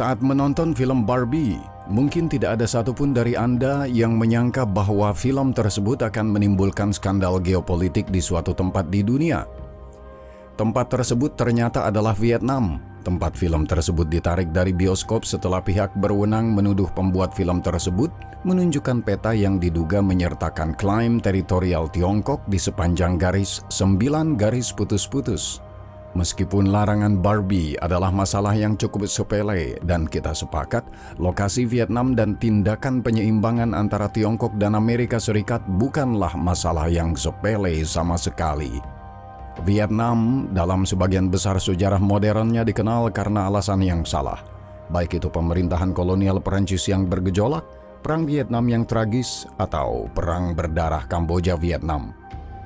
Saat menonton film Barbie, mungkin tidak ada satupun dari Anda yang menyangka bahwa film tersebut akan menimbulkan skandal geopolitik di suatu tempat di dunia. Tempat tersebut ternyata adalah Vietnam. Tempat film tersebut ditarik dari bioskop setelah pihak berwenang menuduh pembuat film tersebut menunjukkan peta yang diduga menyertakan klaim teritorial Tiongkok di sepanjang garis 9 garis putus-putus. Meskipun larangan Barbie adalah masalah yang cukup sepele dan kita sepakat, lokasi Vietnam dan tindakan penyeimbangan antara Tiongkok dan Amerika Serikat bukanlah masalah yang sepele sama sekali. Vietnam dalam sebagian besar sejarah modernnya dikenal karena alasan yang salah. Baik itu pemerintahan kolonial Perancis yang bergejolak, perang Vietnam yang tragis, atau perang berdarah Kamboja Vietnam.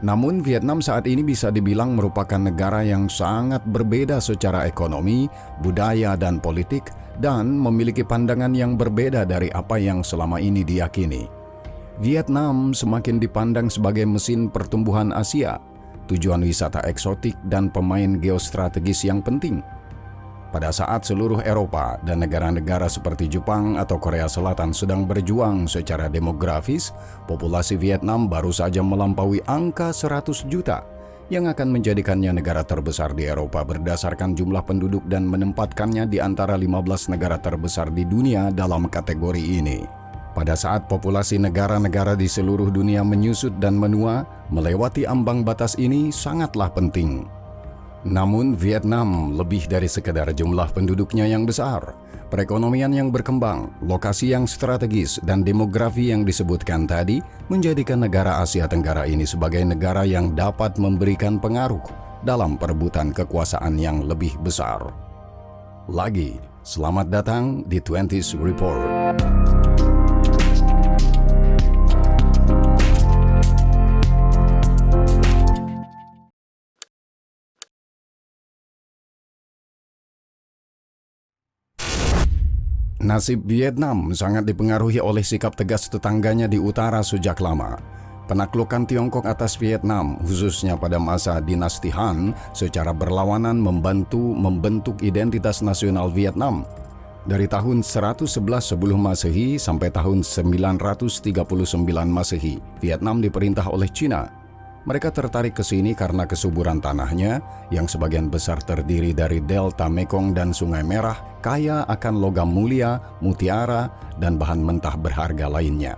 Namun Vietnam saat ini bisa dibilang merupakan negara yang sangat berbeda secara ekonomi, budaya, dan politik, dan memiliki pandangan yang berbeda dari apa yang selama ini diyakini. Vietnam semakin dipandang sebagai mesin pertumbuhan Asia, tujuan wisata eksotik, dan pemain geostrategis yang penting. Pada saat seluruh Eropa dan negara-negara seperti Jepang atau Korea Selatan sedang berjuang secara demografis, populasi Vietnam baru saja melampaui angka 100 juta yang akan menjadikannya negara terbesar di Eropa berdasarkan jumlah penduduk dan menempatkannya di antara 15 negara terbesar di dunia dalam kategori ini. Pada saat populasi negara-negara di seluruh dunia menyusut dan menua, melewati ambang batas ini sangatlah penting. Namun Vietnam lebih dari sekedar jumlah penduduknya yang besar, perekonomian yang berkembang, lokasi yang strategis, dan demografi yang disebutkan tadi menjadikan negara Asia Tenggara ini sebagai negara yang dapat memberikan pengaruh dalam perebutan kekuasaan yang lebih besar. Lagi, selamat datang di 20s Report. Nasib Vietnam sangat dipengaruhi oleh sikap tegas tetangganya di utara sejak lama. Penaklukan Tiongkok atas Vietnam, khususnya pada masa dinasti Han, secara berlawanan membantu membentuk identitas nasional Vietnam. Dari tahun 111 sebelum Masehi sampai tahun 939 Masehi, Vietnam diperintah oleh Cina. Mereka tertarik ke sini karena kesuburan tanahnya yang sebagian besar terdiri dari delta Mekong dan Sungai Merah, kaya akan logam mulia, mutiara, dan bahan mentah berharga lainnya.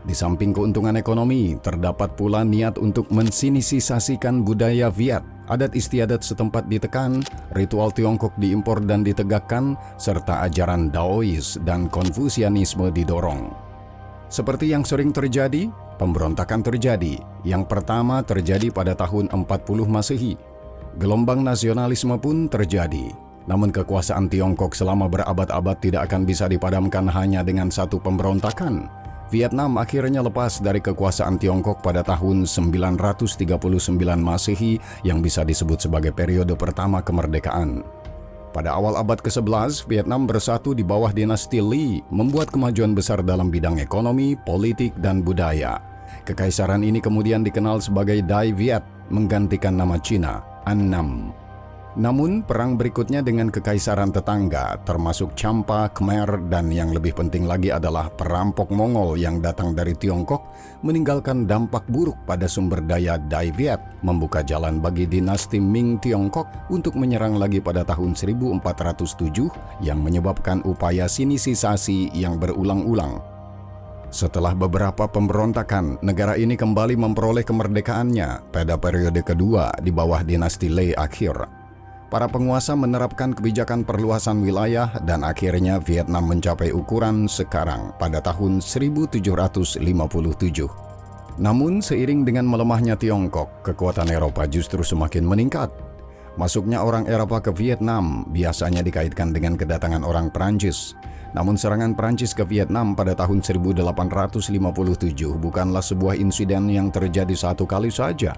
Di samping keuntungan ekonomi, terdapat pula niat untuk mensinisasikan budaya Viet. Adat istiadat setempat ditekan, ritual Tiongkok diimpor dan ditegakkan, serta ajaran Daois dan Konfusianisme didorong. Seperti yang sering terjadi, pemberontakan terjadi. Yang pertama terjadi pada tahun 40 Masehi. Gelombang nasionalisme pun terjadi. Namun kekuasaan Tiongkok selama berabad-abad tidak akan bisa dipadamkan hanya dengan satu pemberontakan. Vietnam akhirnya lepas dari kekuasaan Tiongkok pada tahun 939 Masehi yang bisa disebut sebagai periode pertama kemerdekaan. Pada awal abad ke-11, Vietnam bersatu di bawah dinasti Le, membuat kemajuan besar dalam bidang ekonomi, politik, dan budaya. Kekaisaran ini kemudian dikenal sebagai Dai Viet, menggantikan nama Cina, Annam. Namun, perang berikutnya dengan kekaisaran tetangga, termasuk Champa, Khmer, dan yang lebih penting lagi adalah perampok Mongol yang datang dari Tiongkok, meninggalkan dampak buruk pada sumber daya Dai Viet, membuka jalan bagi dinasti Ming Tiongkok untuk menyerang lagi pada tahun 1407 yang menyebabkan upaya sinisisasi yang berulang-ulang. Setelah beberapa pemberontakan, negara ini kembali memperoleh kemerdekaannya pada periode kedua di bawah dinasti Le akhir. Para penguasa menerapkan kebijakan perluasan wilayah dan akhirnya Vietnam mencapai ukuran sekarang pada tahun 1757. Namun seiring dengan melemahnya Tiongkok, kekuatan Eropa justru semakin meningkat. Masuknya orang Eropa ke Vietnam biasanya dikaitkan dengan kedatangan orang Prancis. Namun serangan Prancis ke Vietnam pada tahun 1857 bukanlah sebuah insiden yang terjadi satu kali saja.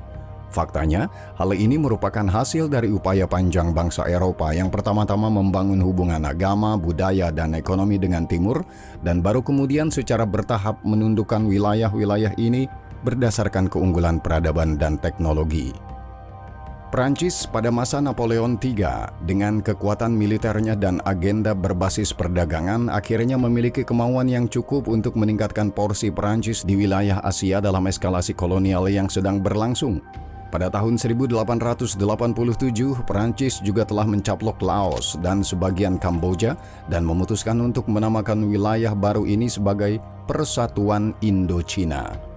Faktanya, hal ini merupakan hasil dari upaya panjang bangsa Eropa yang pertama-tama membangun hubungan agama, budaya, dan ekonomi dengan Timur, dan baru kemudian secara bertahap menundukkan wilayah-wilayah ini berdasarkan keunggulan peradaban dan teknologi. Prancis pada masa Napoleon III dengan kekuatan militernya dan agenda berbasis perdagangan akhirnya memiliki kemauan yang cukup untuk meningkatkan porsi Prancis di wilayah Asia dalam eskalasi kolonial yang sedang berlangsung. Pada tahun 1887, Prancis juga telah mencaplok Laos dan sebagian Kamboja dan memutuskan untuk menamakan wilayah baru ini sebagai Persatuan Indochina.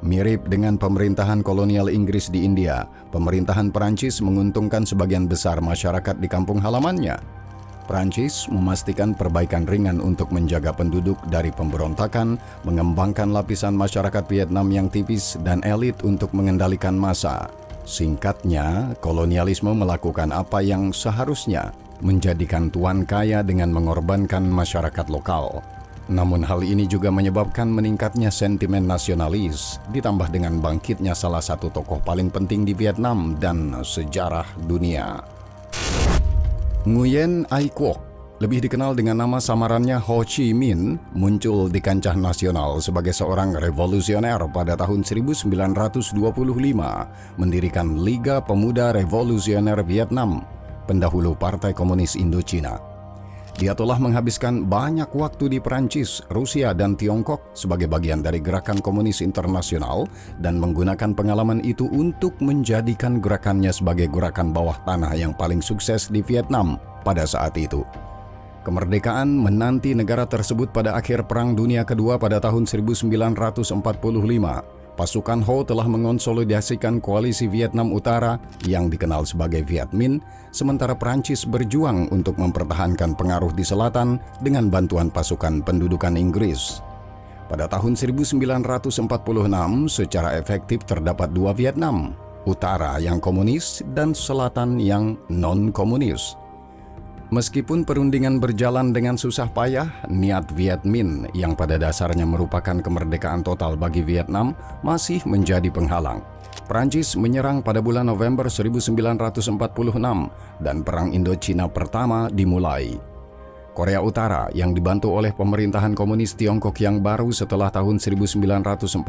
Mirip dengan pemerintahan kolonial Inggris di India, pemerintahan Prancis menguntungkan sebagian besar masyarakat di kampung halamannya. Prancis memastikan perbaikan ringan untuk menjaga penduduk dari pemberontakan, mengembangkan lapisan masyarakat Vietnam yang tipis dan elit untuk mengendalikan massa. Singkatnya, kolonialisme melakukan apa yang seharusnya, menjadikan tuan kaya dengan mengorbankan masyarakat lokal. Namun hal ini juga menyebabkan meningkatnya sentimen nasionalis, ditambah dengan bangkitnya salah satu tokoh paling penting di Vietnam dan sejarah dunia. Nguyen Ai Quoc, lebih dikenal dengan nama samarannya Ho Chi Minh, muncul di kancah nasional sebagai seorang revolusioner pada tahun 1925, mendirikan Liga Pemuda Revolusioner Vietnam, pendahulu Partai Komunis Indochina. Dia telah menghabiskan banyak waktu di Perancis, Rusia, dan Tiongkok sebagai bagian dari gerakan komunis internasional dan menggunakan pengalaman itu untuk menjadikan gerakannya sebagai gerakan bawah tanah yang paling sukses di Vietnam pada saat itu. Kemerdekaan menanti negara tersebut pada akhir Perang Dunia Kedua pada tahun 1945. Pasukan Ho telah mengonsolidasikan koalisi Vietnam Utara yang dikenal sebagai Viet Minh, sementara Prancis berjuang untuk mempertahankan pengaruh di selatan dengan bantuan pasukan pendudukan Inggris. Pada tahun 1946, secara efektif terdapat dua Vietnam, Utara yang komunis dan Selatan yang non-komunis. Meskipun perundingan berjalan dengan susah payah, niat Viet Minh yang pada dasarnya merupakan kemerdekaan total bagi Vietnam masih menjadi penghalang. Prancis menyerang pada bulan November 1946 dan Perang Indochina pertama dimulai. Korea Utara yang dibantu oleh pemerintahan komunis Tiongkok yang baru setelah tahun 1949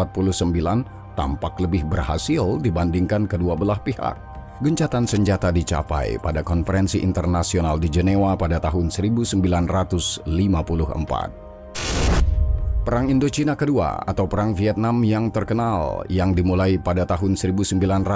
tampak lebih berhasil dibandingkan kedua belah pihak. Gencatan senjata dicapai pada konferensi internasional di Jenewa pada tahun 1954. Perang Indochina Kedua atau Perang Vietnam yang terkenal yang dimulai pada tahun 1955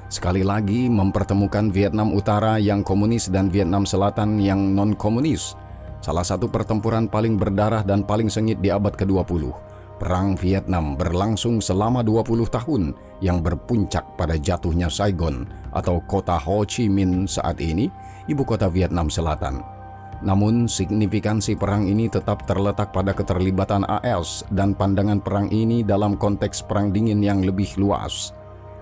sekali lagi mempertemukan Vietnam Utara yang komunis dan Vietnam Selatan yang non-komunis. Salah satu pertempuran paling berdarah dan paling sengit di abad ke-20. Perang Vietnam berlangsung selama 20 tahun yang berpuncak pada jatuhnya Saigon atau kota Ho Chi Minh saat ini, ibu kota Vietnam Selatan. Namun signifikansi perang ini tetap terletak pada keterlibatan AS dan pandangan perang ini dalam konteks perang dingin yang lebih luas.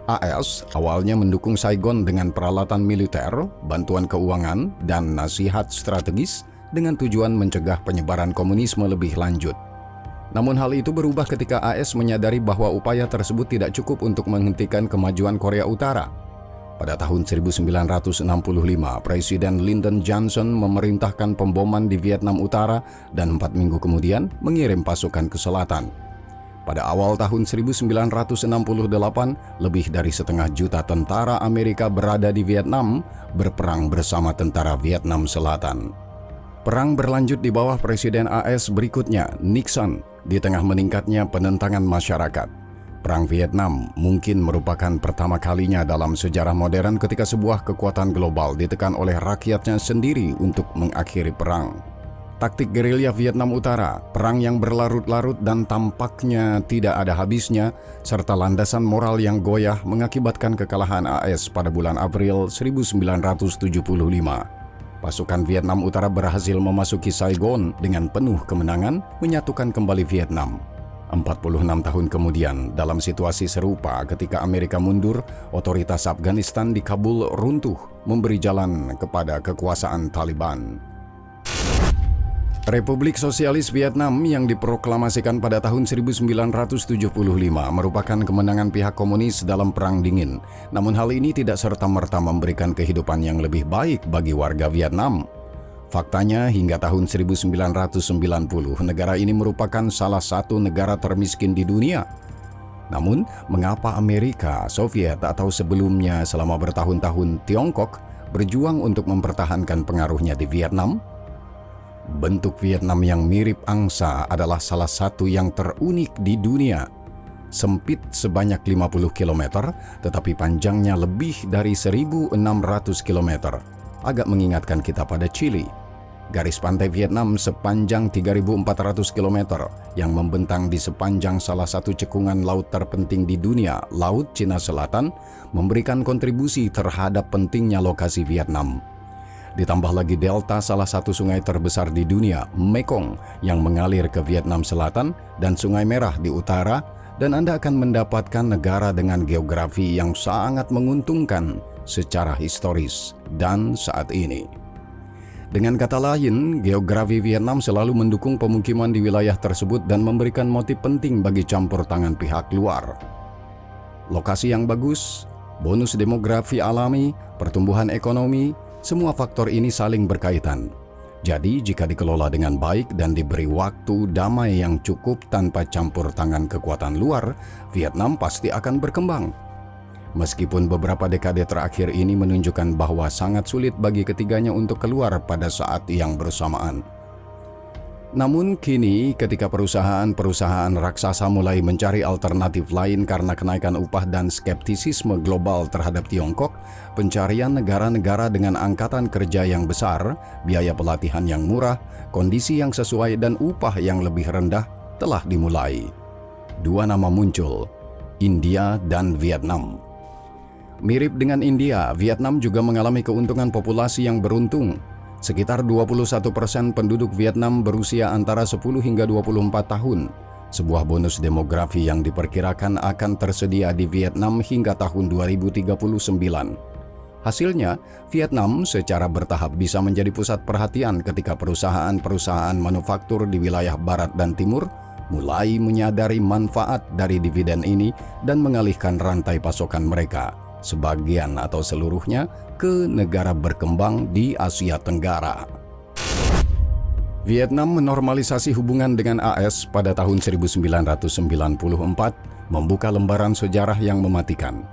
AS awalnya mendukung Saigon dengan peralatan militer, bantuan keuangan, dan nasihat strategis dengan tujuan mencegah penyebaran komunisme lebih lanjut. Namun hal itu berubah ketika AS menyadari bahwa upaya tersebut tidak cukup untuk menghentikan kemajuan Korea Utara. Pada tahun 1965, Presiden Lyndon Johnson memerintahkan pemboman di Vietnam Utara dan 4 minggu kemudian mengirim pasukan ke selatan. Pada awal tahun 1968, lebih dari setengah juta tentara Amerika berada di Vietnam, berperang bersama tentara Vietnam Selatan. Perang berlanjut di bawah Presiden AS berikutnya, Nixon, di tengah meningkatnya penentangan masyarakat. Perang Vietnam mungkin merupakan pertama kalinya dalam sejarah modern ketika sebuah kekuatan global ditekan oleh rakyatnya sendiri untuk mengakhiri perang. Taktik gerilya Vietnam Utara, perang yang berlarut-larut dan tampaknya tidak ada habisnya, serta landasan moral yang goyah mengakibatkan kekalahan AS pada bulan April 1975. Pasukan Vietnam Utara berhasil memasuki Saigon dengan penuh kemenangan, menyatukan kembali Vietnam. 46 tahun kemudian, dalam situasi serupa ketika Amerika mundur, otoritas Afghanistan di Kabul runtuh, memberi jalan kepada kekuasaan Taliban. Republik Sosialis Vietnam yang diproklamasikan pada tahun 1975 merupakan kemenangan pihak komunis dalam Perang Dingin. Namun hal ini tidak serta-merta memberikan kehidupan yang lebih baik bagi warga Vietnam. Faktanya, hingga tahun 1990, negara ini merupakan salah satu negara termiskin di dunia. Namun, mengapa Amerika, Soviet, atau sebelumnya selama bertahun-tahun Tiongkok berjuang untuk mempertahankan pengaruhnya di Vietnam? Bentuk Vietnam yang mirip angsa adalah salah satu yang terunik di dunia. Sempit sebanyak 50 km, tetapi panjangnya lebih dari 1.600 km. Agak mengingatkan kita pada Chili. Garis pantai Vietnam sepanjang 3.400 km yang membentang di sepanjang salah satu cekungan laut terpenting di dunia, Laut Cina Selatan, memberikan kontribusi terhadap pentingnya lokasi Vietnam. Ditambah lagi delta salah satu sungai terbesar di dunia, Mekong, yang mengalir ke Vietnam Selatan dan Sungai Merah di utara, dan Anda akan mendapatkan negara dengan geografi yang sangat menguntungkan secara historis dan saat ini. Dengan kata lain, geografi Vietnam selalu mendukung pemukiman di wilayah tersebut dan memberikan motif penting bagi campur tangan pihak luar. Lokasi yang bagus, bonus demografi alami, pertumbuhan ekonomi, semua faktor ini saling berkaitan. Jadi, jika dikelola dengan baik dan diberi waktu damai yang cukup tanpa campur tangan kekuatan luar, Vietnam pasti akan berkembang. Meskipun beberapa dekade terakhir ini menunjukkan bahwa sangat sulit bagi ketiganya untuk keluar pada saat yang bersamaan. Namun kini ketika perusahaan-perusahaan raksasa mulai mencari alternatif lain karena kenaikan upah dan skeptisisme global terhadap Tiongkok, pencarian negara-negara dengan angkatan kerja yang besar, biaya pelatihan yang murah, kondisi yang sesuai dan upah yang lebih rendah telah dimulai. Dua nama muncul, India dan Vietnam. Mirip dengan India, Vietnam juga mengalami keuntungan populasi yang beruntung. Sekitar 21% penduduk Vietnam berusia antara 10 hingga 24 tahun. Sebuah bonus demografi yang diperkirakan akan tersedia di Vietnam hingga tahun 2039. Hasilnya, Vietnam secara bertahap bisa menjadi pusat perhatian ketika perusahaan-perusahaan manufaktur di wilayah barat dan timur mulai menyadari manfaat dari dividen ini dan mengalihkan rantai pasokan mereka, sebagian atau seluruhnya, ke negara berkembang di Asia Tenggara. Vietnam menormalisasi hubungan dengan AS pada tahun 1994, membuka lembaran sejarah yang mematikan.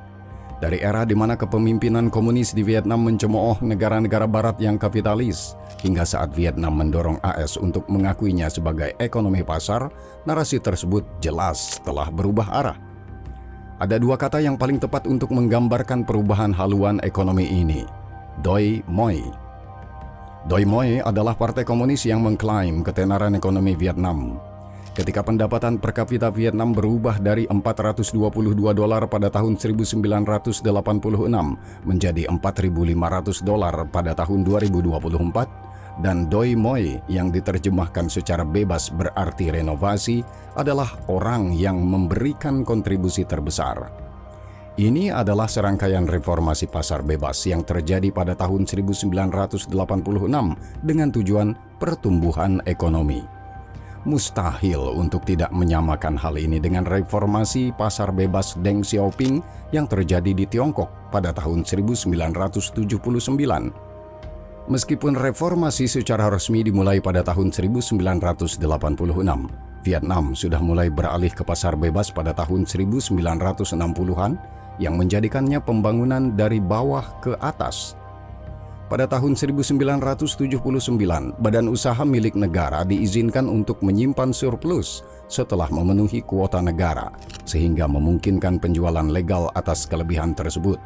Dari era di mana kepemimpinan komunis di Vietnam mencemooh negara-negara barat yang kapitalis, hingga saat Vietnam mendorong AS untuk mengakuinya sebagai ekonomi pasar, narasi tersebut jelas telah berubah arah. Ada dua kata yang paling tepat untuk menggambarkan perubahan haluan ekonomi ini, Doi Moi. Doi Moi adalah partai komunis yang mengklaim ketenaran ekonomi Vietnam. Ketika pendapatan per kapita Vietnam berubah dari $422 pada tahun 1986 menjadi $4.500 pada tahun 2024, dan Doi Moi yang diterjemahkan secara bebas berarti renovasi adalah orang yang memberikan kontribusi terbesar. Ini adalah serangkaian reformasi pasar bebas yang terjadi pada tahun 1986 dengan tujuan pertumbuhan ekonomi. Mustahil untuk tidak menyamakan hal ini dengan reformasi pasar bebas Deng Xiaoping yang terjadi di Tiongkok pada tahun 1979. Meskipun reformasi secara resmi dimulai pada tahun 1986, Vietnam sudah mulai beralih ke pasar bebas pada tahun 1960-an yang menjadikannya pembangunan dari bawah ke atas. Pada tahun 1979, badan usaha milik negara diizinkan untuk menyimpan surplus setelah memenuhi kuota negara, sehingga memungkinkan penjualan legal atas kelebihan tersebut.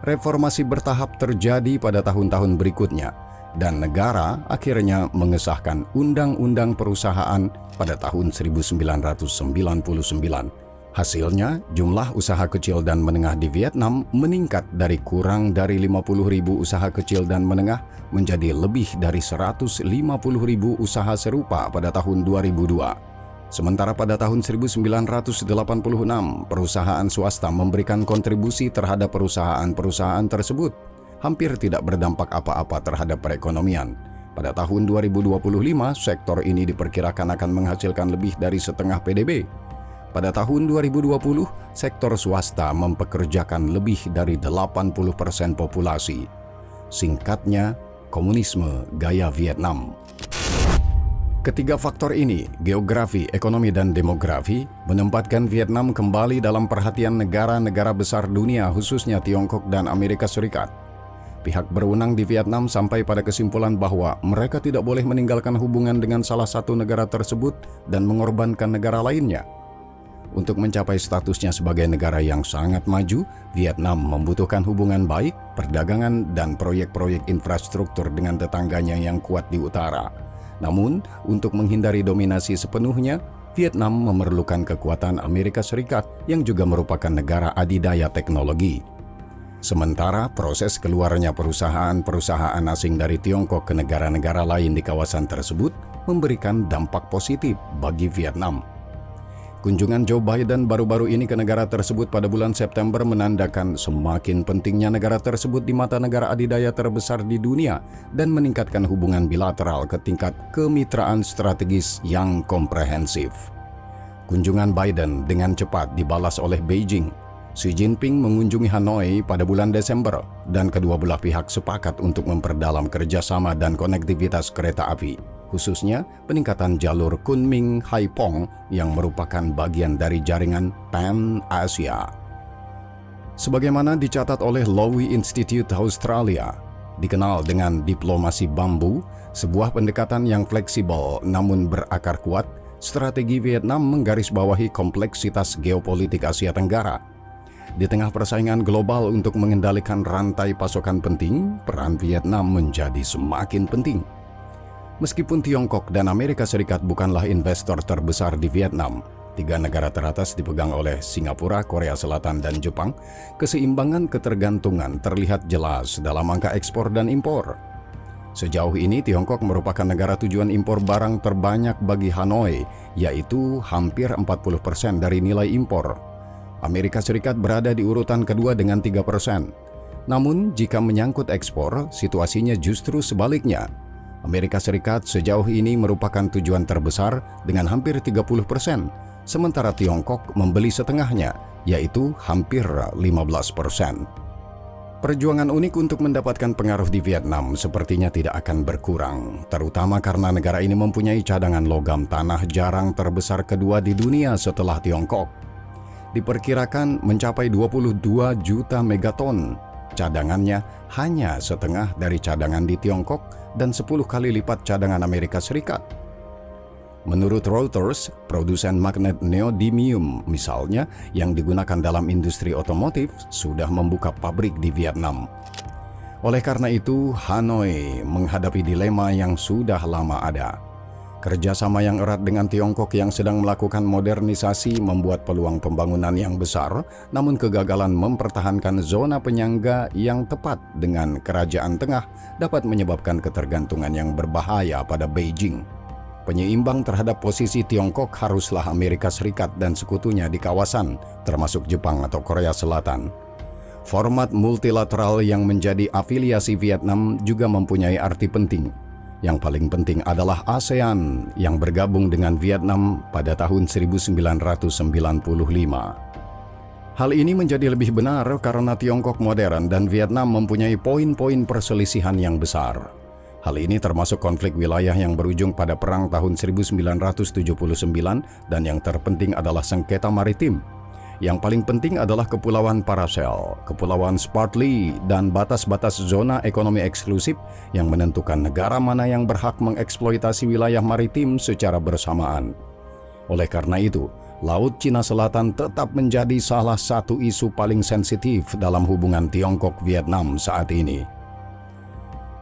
Reformasi bertahap terjadi pada tahun-tahun berikutnya, dan negara akhirnya mengesahkan Undang-Undang Perusahaan pada tahun 1999. Hasilnya, jumlah usaha kecil dan menengah di Vietnam meningkat dari kurang dari 50.000 usaha kecil dan menengah menjadi lebih dari 150.000 usaha serupa pada tahun 2002. Sementara pada tahun 1986, perusahaan swasta memberikan kontribusi terhadap perusahaan-perusahaan tersebut, hampir tidak berdampak apa-apa terhadap perekonomian. Pada tahun 2025, sektor ini diperkirakan akan menghasilkan lebih dari setengah PDB. Pada tahun 2020, sektor swasta mempekerjakan lebih dari 80% populasi. Singkatnya, komunisme gaya Vietnam. Ketiga faktor ini, geografi, ekonomi, dan demografi, menempatkan Vietnam kembali dalam perhatian negara-negara besar dunia, khususnya Tiongkok dan Amerika Serikat. Pihak berwenang di Vietnam sampai pada kesimpulan bahwa mereka tidak boleh meninggalkan hubungan dengan salah satu negara tersebut dan mengorbankan negara lainnya. Untuk mencapai statusnya sebagai negara yang sangat maju, Vietnam membutuhkan hubungan baik, perdagangan, dan proyek-proyek infrastruktur dengan tetangganya yang kuat di utara. Namun, untuk menghindari dominasi sepenuhnya, Vietnam memerlukan kekuatan Amerika Serikat yang juga merupakan negara adidaya teknologi. Sementara proses keluarnya perusahaan-perusahaan asing dari Tiongkok ke negara-negara lain di kawasan tersebut memberikan dampak positif bagi Vietnam. Kunjungan Joe Biden baru-baru ini ke negara tersebut pada bulan September menandakan semakin pentingnya negara tersebut di mata negara adidaya terbesar di dunia dan meningkatkan hubungan bilateral ke tingkat kemitraan strategis yang komprehensif. Kunjungan Biden dengan cepat dibalas oleh Beijing. Xi Jinping mengunjungi Hanoi pada bulan Desember dan kedua belah pihak sepakat untuk memperdalam kerjasama dan konektivitas kereta api, khususnya peningkatan jalur Kunming-Haiphong yang merupakan bagian dari jaringan Pan-Asia. Sebagaimana dicatat oleh Lowy Institute Australia, dikenal dengan diplomasi bambu, sebuah pendekatan yang fleksibel namun berakar kuat, strategi Vietnam menggarisbawahi kompleksitas geopolitik Asia Tenggara. Di tengah persaingan global untuk mengendalikan rantai pasokan penting, peran Vietnam menjadi semakin penting. Meskipun Tiongkok dan Amerika Serikat bukanlah investor terbesar di Vietnam, tiga negara teratas dipegang oleh Singapura, Korea Selatan, dan Jepang, keseimbangan ketergantungan terlihat jelas dalam angka ekspor dan impor. Sejauh ini Tiongkok merupakan negara tujuan impor barang terbanyak bagi Hanoi, yaitu hampir 40% dari nilai impor. Amerika Serikat berada di urutan kedua dengan 3%. Namun, jika menyangkut ekspor, situasinya justru sebaliknya. Amerika Serikat sejauh ini merupakan tujuan terbesar dengan hampir 30%, sementara Tiongkok membeli setengahnya, yaitu hampir 15%. Perjuangan unik untuk mendapatkan pengaruh di Vietnam sepertinya tidak akan berkurang, terutama karena negara ini mempunyai cadangan logam tanah jarang terbesar kedua di dunia setelah Tiongkok. Diperkirakan mencapai 22 juta megaton. Cadangannya hanya setengah dari cadangan di Tiongkok dan 10 kali lipat cadangan Amerika Serikat. Menurut Reuters, produsen magnet neodymium misalnya yang digunakan dalam industri otomotif sudah membuka pabrik di Vietnam. Oleh karena itu, Hanoi menghadapi dilema yang sudah lama ada. Kerjasama yang erat dengan Tiongkok yang sedang melakukan modernisasi membuat peluang pembangunan yang besar, namun kegagalan mempertahankan zona penyangga yang tepat dengan kerajaan tengah dapat menyebabkan ketergantungan yang berbahaya pada Beijing. Penyeimbang terhadap posisi Tiongkok haruslah Amerika Serikat dan sekutunya di kawasan, termasuk Jepang atau Korea Selatan. Format multilateral yang menjadi afiliasi Vietnam juga mempunyai arti penting. Yang paling penting adalah ASEAN yang bergabung dengan Vietnam pada tahun 1995. Hal ini menjadi lebih benar karena Tiongkok modern dan Vietnam mempunyai poin-poin perselisihan yang besar. Hal ini termasuk konflik wilayah yang berujung pada Perang tahun 1979 dan yang terpenting adalah sengketa maritim. Yang paling penting adalah Kepulauan Paracel, Kepulauan Spratly, dan batas-batas zona ekonomi eksklusif yang menentukan negara mana yang berhak mengeksploitasi wilayah maritim secara bersamaan. Oleh karena itu, Laut Cina Selatan tetap menjadi salah satu isu paling sensitif dalam hubungan Tiongkok-Vietnam saat ini.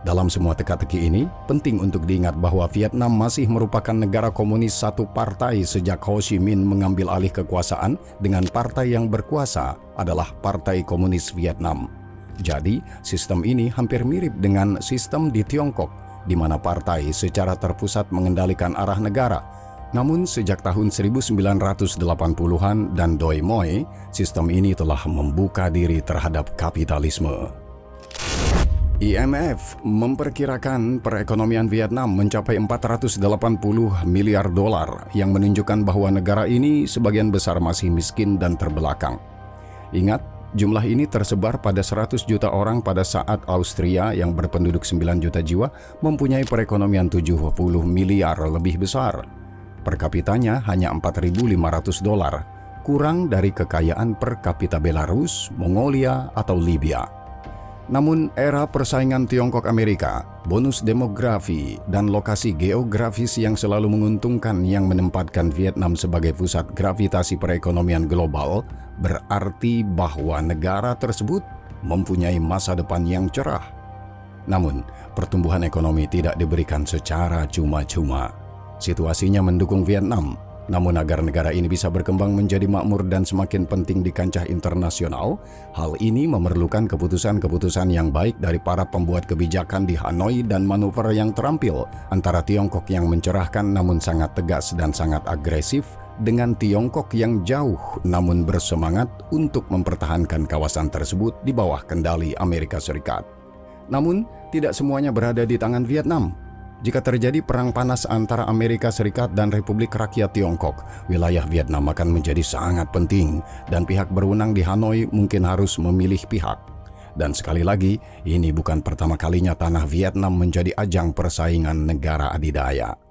Dalam semua teka-teki ini, penting untuk diingat bahwa Vietnam masih merupakan negara komunis satu partai sejak Ho Chi Minh mengambil alih kekuasaan dengan partai yang berkuasa adalah Partai Komunis Vietnam. Jadi, sistem ini hampir mirip dengan sistem di Tiongkok, di mana partai secara terpusat mengendalikan arah negara. Namun sejak tahun 1980-an dan Doi Moi, sistem ini telah membuka diri terhadap kapitalisme. IMF memperkirakan perekonomian Vietnam mencapai 480 miliar dolar yang menunjukkan bahwa negara ini sebagian besar masih miskin dan terbelakang. Ingat, jumlah ini tersebar pada 100 juta orang pada saat Austria yang berpenduduk 9 juta jiwa mempunyai perekonomian 70 miliar lebih besar. Per kapitanya hanya $4.500, kurang dari kekayaan per kapita Belarus, Mongolia, atau Libya. Namun era persaingan Tiongkok-Amerika, bonus demografi, dan lokasi geografis yang selalu menguntungkan yang menempatkan Vietnam sebagai pusat gravitasi perekonomian global berarti bahwa negara tersebut mempunyai masa depan yang cerah. Namun, pertumbuhan ekonomi tidak diberikan secara cuma-cuma. Situasinya mendukung Vietnam. Namun agar negara ini bisa berkembang menjadi makmur dan semakin penting di kancah internasional, hal ini memerlukan keputusan-keputusan yang baik dari para pembuat kebijakan di Hanoi dan manuver yang terampil antara Tiongkok yang mencerahkan namun sangat tegas dan sangat agresif dengan Tiongkok yang jauh namun bersemangat untuk mempertahankan kawasan tersebut di bawah kendali Amerika Serikat. Namun, tidak semuanya berada di tangan Vietnam. Jika terjadi perang panas antara Amerika Serikat dan Republik Rakyat Tiongkok, wilayah Vietnam akan menjadi sangat penting dan pihak berwenang di Hanoi mungkin harus memilih pihak. Dan sekali lagi, ini bukan pertama kalinya tanah Vietnam menjadi ajang persaingan negara adidaya.